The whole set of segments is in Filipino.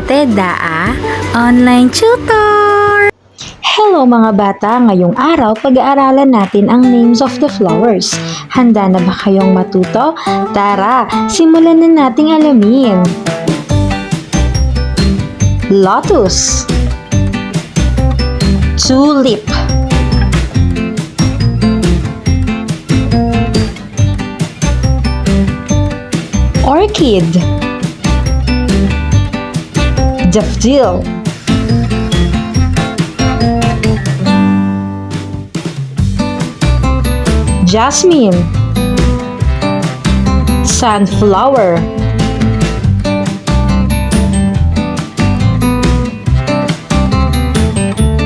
Ate Daa, online tutor! Hello mga bata! Ngayong araw, pag-aaralan natin ang names of the flowers. Handa na ba kayong matuto? Tara, simulan na nating alamin. Lotus, tulip, orchid, daffodil, jasmine, sunflower,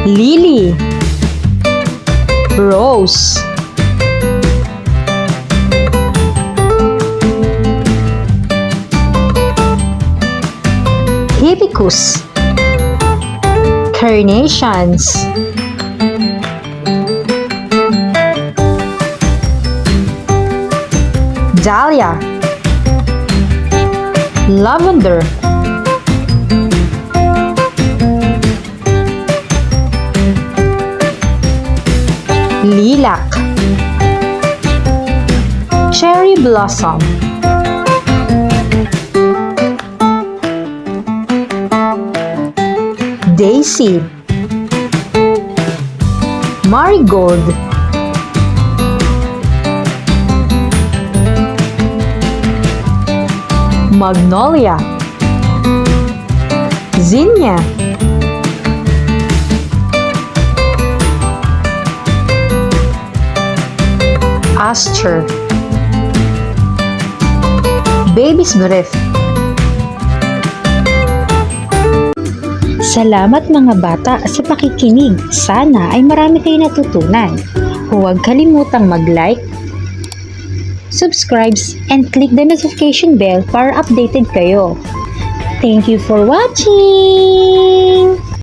lily, rose, hibiscus, carnations, dahlia, lavender, lilac, cherry blossom, daisy, marigold, magnolia, zinnia, aster, baby's breath. Salamat mga bata sa pakikinig. Sana ay marami kayo natutunan. Huwag kalimutang mag-like, subscribe, and click the notification bell para updated kayo. Thank you for watching!